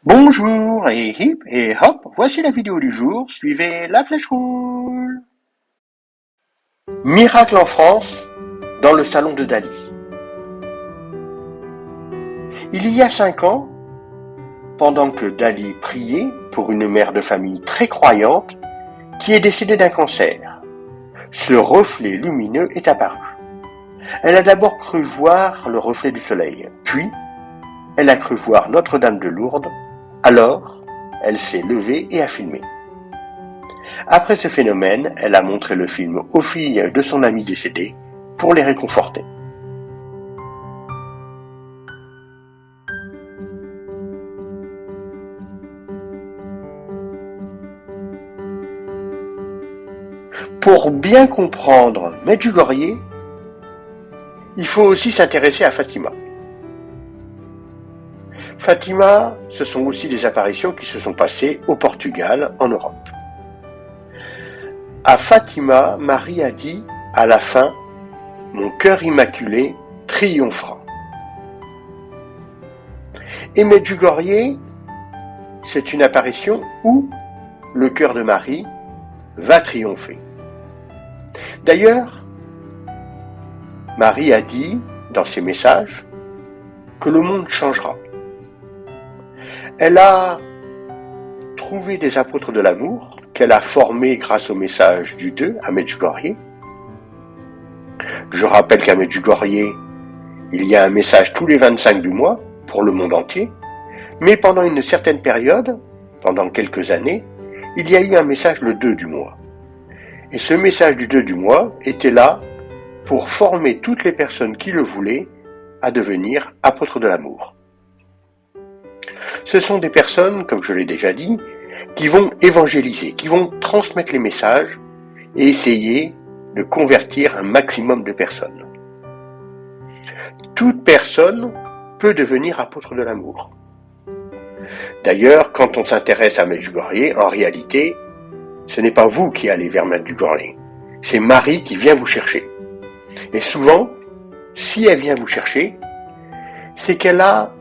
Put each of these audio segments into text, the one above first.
Bonjour et hip et hop, voici la vidéo du jour, suivez la flèche rouge. Miracle en France, dans le salon de Dali. Il y a 5 ans, pendant que Dali priait pour une mère de famille très croyante qui est décédée d'un cancer, ce reflet lumineux est apparu. Elle a d'abord cru voir le reflet du soleil, puis elle a cru voir Notre-Dame de Lourdes, alors elle s'est levée et a filmé. Après ce phénomène, elle a montré le film aux filles de son ami décédé pour les réconforter. Pour bien comprendre Medjugorje, il faut aussi s'intéresser à Fatima. Fatima, ce sont aussi des apparitions qui se sont passées au Portugal, en Europe. À Fatima, Marie a dit à la fin « Mon cœur immaculé triomphera ». Et Medjugorje, c'est une apparition où le cœur de Marie va triompher. D'ailleurs, Marie a dit dans ses messages que le monde changera. Elle a trouvé des apôtres de l'amour qu'elle a formés grâce au message du 2 à Medjugorje. Je rappelle qu'à Medjugorje, il y a un message tous les 25 du mois pour le monde entier, mais pendant une certaine période, pendant quelques années, il y a eu un message le 2 du mois. Et ce message du 2 du mois était là pour former toutes les personnes qui le voulaient à devenir apôtres de l'amour. Ce sont des personnes, comme je l'ai déjà dit, qui vont évangéliser, qui vont transmettre les messages et essayer de convertir un maximum de personnes. Toute personne peut devenir apôtre de l'amour. D'ailleurs, quand on s'intéresse à Medjugorje, en réalité, ce n'est pas vous qui allez vers Medjugorje, c'est Marie qui vient vous chercher. Et souvent, si elle vient vous chercher, c'est qu'elle a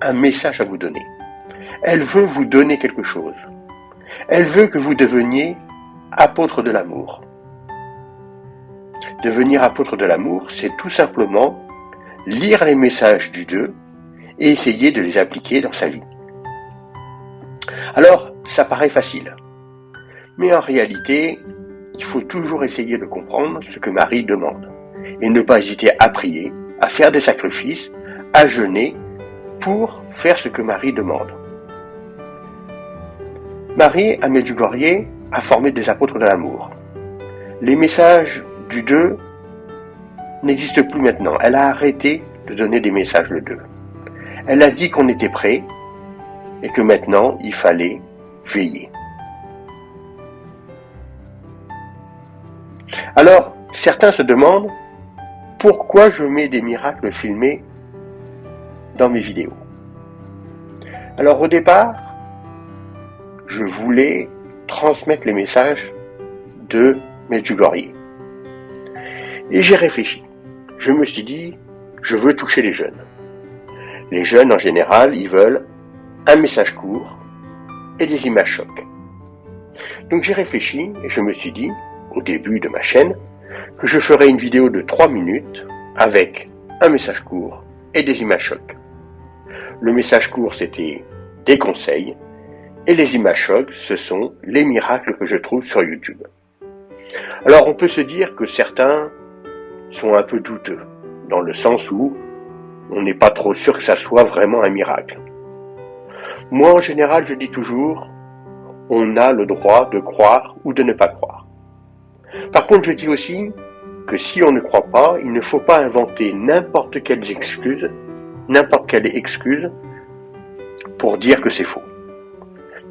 un message à vous donner. Elle veut vous donner quelque chose. Elle veut que vous deveniez apôtre de l'amour. Devenir apôtre de l'amour, c'est tout simplement lire les messages du 2 et essayer de les appliquer dans sa vie. Alors, ça paraît facile. Mais en réalité, il faut toujours essayer de comprendre ce que Marie demande et ne pas hésiter à prier, à faire des sacrifices, à jeûner pour faire ce que Marie demande. Marie, à Medjugorje, a formé des apôtres de l'amour. Les messages du 2 n'existent plus maintenant. Elle a arrêté de donner des messages le 2. Elle a dit qu'on était prêt et que maintenant, il fallait veiller. Alors, certains se demandent pourquoi je mets des miracles filmés dans mes vidéos. Alors au départ, je voulais transmettre les messages de Medjugorje. Et j'ai réfléchi. Je me suis dit, je veux toucher les jeunes. Les jeunes, en général, ils veulent un message court et des images chocs. Donc j'ai réfléchi et je me suis dit, au début de ma chaîne, que je ferais une vidéo de 3 minutes avec un message court et des images chocs. Le message court, c'était des conseils, et les images chocs, ce sont les miracles que je trouve sur YouTube. Alors on peut se dire que certains sont un peu douteux, dans le sens où on n'est pas trop sûr que ça soit vraiment un miracle. Moi, en général, je dis toujours, on a le droit de croire ou de ne pas croire. Par contre, je dis aussi que si on ne croit pas, il ne faut pas inventer n'importe quelle excuse pour dire que c'est faux.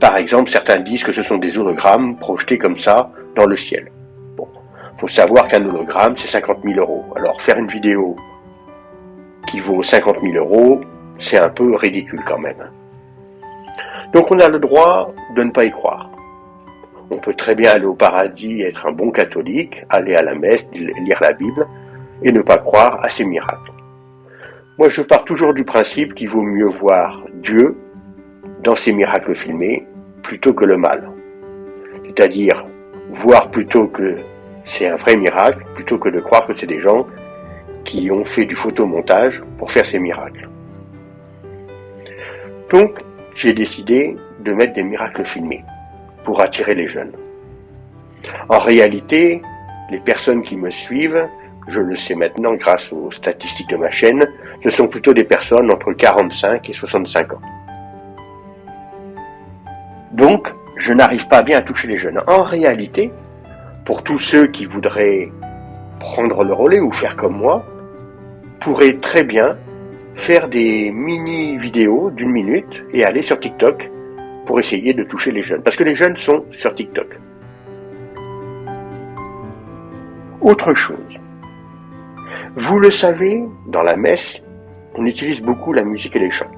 Par exemple, certains disent que ce sont des hologrammes projetés comme ça dans le ciel. Bon, faut savoir qu'un hologramme, c'est 50 000 €. Alors, faire une vidéo qui vaut 50 000 €, c'est un peu ridicule quand même. Donc, on a le droit de ne pas y croire. On peut très bien aller au paradis, être un bon catholique, aller à la messe, lire la Bible, et ne pas croire à ces miracles. Moi, je pars toujours du principe qu'il vaut mieux voir Dieu dans ces miracles filmés plutôt que le mal. C'est-à-dire voir plutôt que c'est un vrai miracle, plutôt que de croire que c'est des gens qui ont fait du photomontage pour faire ces miracles. Donc, j'ai décidé de mettre des miracles filmés pour attirer les jeunes. En réalité, les personnes qui me suivent, je le sais maintenant grâce aux statistiques de ma chaîne, ce sont plutôt des personnes entre 45 et 65 ans. Donc, je n'arrive pas bien à toucher les jeunes. En réalité, pour tous ceux qui voudraient prendre le relais ou faire comme moi, pourraient très bien faire des mini-vidéos d'1 minute et aller sur TikTok pour essayer de toucher les jeunes. Parce que les jeunes sont sur TikTok. Autre chose. Vous le savez, dans la messe, on utilise beaucoup la musique et les chants.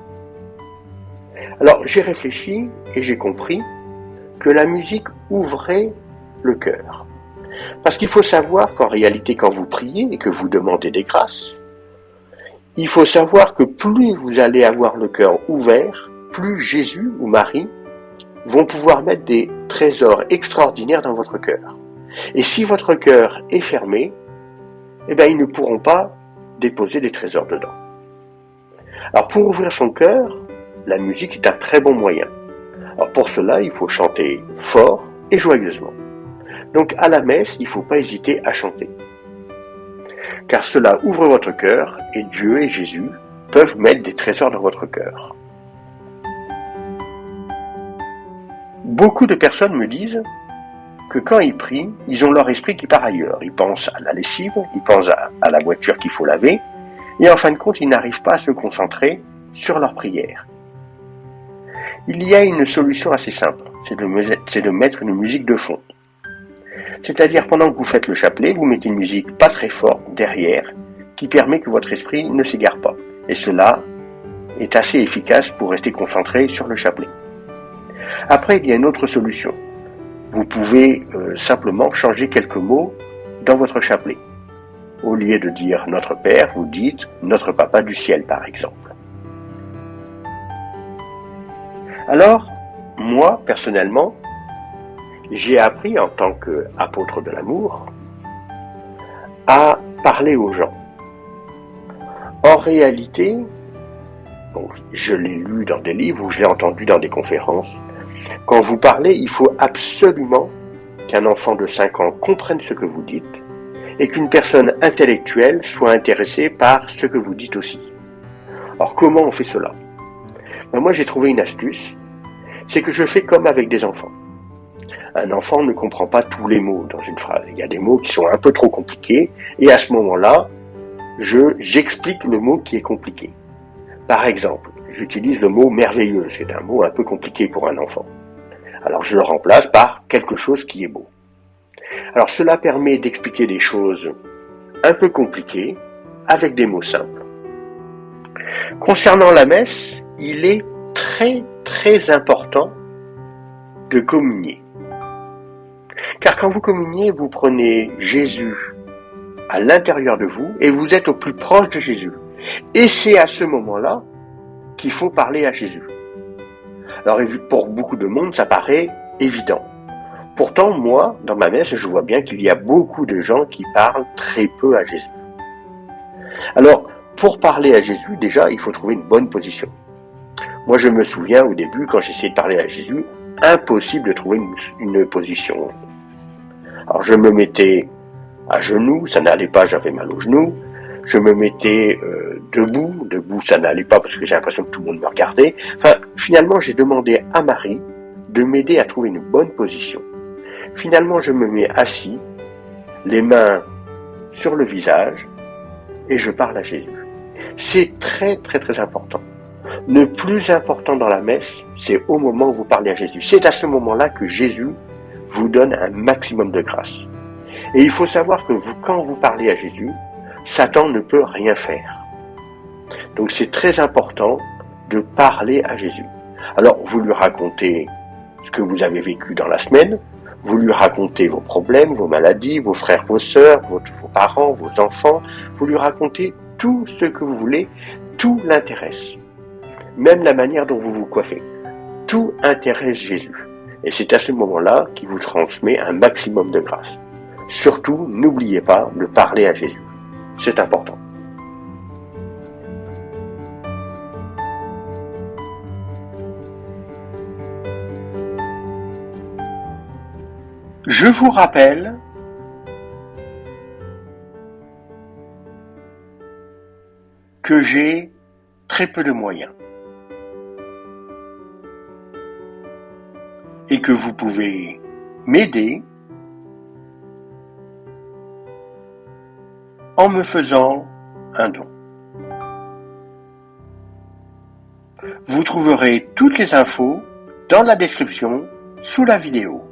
Alors, j'ai réfléchi et j'ai compris que la musique ouvrait le cœur. Parce qu'il faut savoir qu'en réalité, quand vous priez et que vous demandez des grâces, il faut savoir que plus vous allez avoir le cœur ouvert, plus Jésus ou Marie vont pouvoir mettre des trésors extraordinaires dans votre cœur. Et si votre cœur est fermé, eh bien, ils ne pourront pas déposer des trésors dedans. Alors, pour ouvrir son cœur, la musique est un très bon moyen. Alors, pour cela, il faut chanter fort et joyeusement. Donc, à la messe, il ne faut pas hésiter à chanter. Car cela ouvre votre cœur et Dieu et Jésus peuvent mettre des trésors dans votre cœur. Beaucoup de personnes me disent que quand ils prient, ils ont leur esprit qui part ailleurs. Ils pensent à la lessive, ils pensent à la voiture qu'il faut laver, et en fin de compte, ils n'arrivent pas à se concentrer sur leur prière. Il y a une solution assez simple, c'est de mettre une musique de fond. C'est-à-dire, pendant que vous faites le chapelet, vous mettez une musique pas très forte derrière, qui permet que votre esprit ne s'égare pas. Et cela est assez efficace pour rester concentré sur le chapelet. Après, il y a une autre solution. Vous pouvez simplement changer quelques mots dans votre chapelet. Au lieu de dire « Notre Père », vous dites « Notre Papa du ciel » par exemple. Alors, moi, personnellement, j'ai appris en tant qu'apôtre de l'amour à parler aux gens. En réalité, bon, je l'ai lu dans des livres ou je l'ai entendu dans des conférences, quand vous parlez, il faut absolument qu'un enfant de 5 ans comprenne ce que vous dites et qu'une personne intellectuelle soit intéressée par ce que vous dites aussi. Alors comment on fait cela? Moi j'ai trouvé une astuce, c'est que je fais comme avec des enfants. Un enfant ne comprend pas tous les mots dans une phrase. Il y a des mots qui sont un peu trop compliqués et à ce moment-là, j'explique le mot qui est compliqué. Par exemple, j'utilise le mot merveilleux, c'est un mot un peu compliqué pour un enfant. Alors je le remplace par quelque chose qui est beau. Alors cela permet d'expliquer des choses un peu compliquées avec des mots simples. Concernant la messe, il est très très important de communier. Car quand vous communiez, vous prenez Jésus à l'intérieur de vous et vous êtes au plus proche de Jésus. Et c'est à ce moment-là qu'il faut parler à Jésus. Alors pour beaucoup de monde, ça paraît évident. Pourtant, moi, dans ma messe, je vois bien qu'il y a beaucoup de gens qui parlent très peu à Jésus. Alors, pour parler à Jésus, déjà, il faut trouver une bonne position. Moi, je me souviens au début, quand j'essayais de parler à Jésus, impossible de trouver une position. Alors, je me mettais à genoux, ça n'allait pas, j'avais mal aux genoux. Je me mettais debout, ça n'allait pas parce que j'ai l'impression que tout le monde me regardait. Enfin, finalement, j'ai demandé à Marie de m'aider à trouver une bonne position. Finalement, je me mets assis, les mains sur le visage, et je parle à Jésus. C'est très très très important. Le plus important dans la messe, c'est au moment où vous parlez à Jésus. C'est à ce moment-là que Jésus vous donne un maximum de grâce. Et il faut savoir que quand vous parlez à Jésus, Satan ne peut rien faire. Donc c'est très important de parler à Jésus. Alors vous lui racontez ce que vous avez vécu dans la semaine, vous lui racontez vos problèmes, vos maladies, vos frères, vos sœurs, vos parents, vos enfants, vous lui racontez tout ce que vous voulez, tout l'intéresse. Même la manière dont vous vous coiffez. Tout intéresse Jésus. Et c'est à ce moment-là qu'il vous transmet un maximum de grâce. Surtout, n'oubliez pas de parler à Jésus. C'est important. Je vous rappelle que j'ai très peu de moyens et que vous pouvez m'aider en me faisant un don. Vous trouverez toutes les infos dans la description sous la vidéo.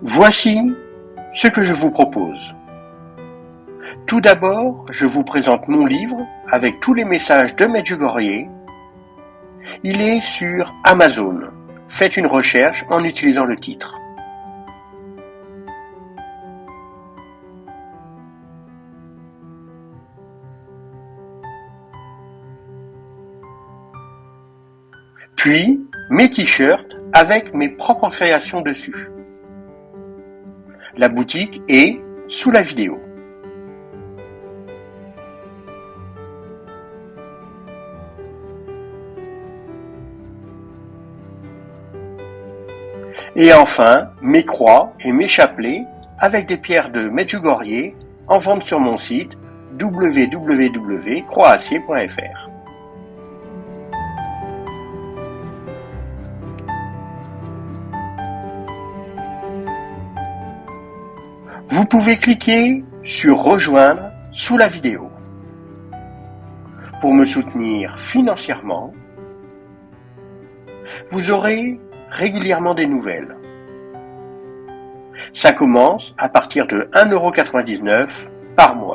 Voici ce que je vous propose. Tout d'abord, je vous présente mon livre avec tous les messages de Medjugorje. Il est sur Amazon. Faites une recherche en utilisant le titre. Puis, mes t-shirts avec mes propres créations dessus. La boutique est sous la vidéo. Et enfin, mes croix et mes chapelets avec des pierres de Medjugorje en vente sur mon site www.croixacier.fr. Vous pouvez cliquer sur Rejoindre sous la vidéo. Pour me soutenir financièrement, vous aurez régulièrement des nouvelles. Ça commence à partir de 1,99 € par mois.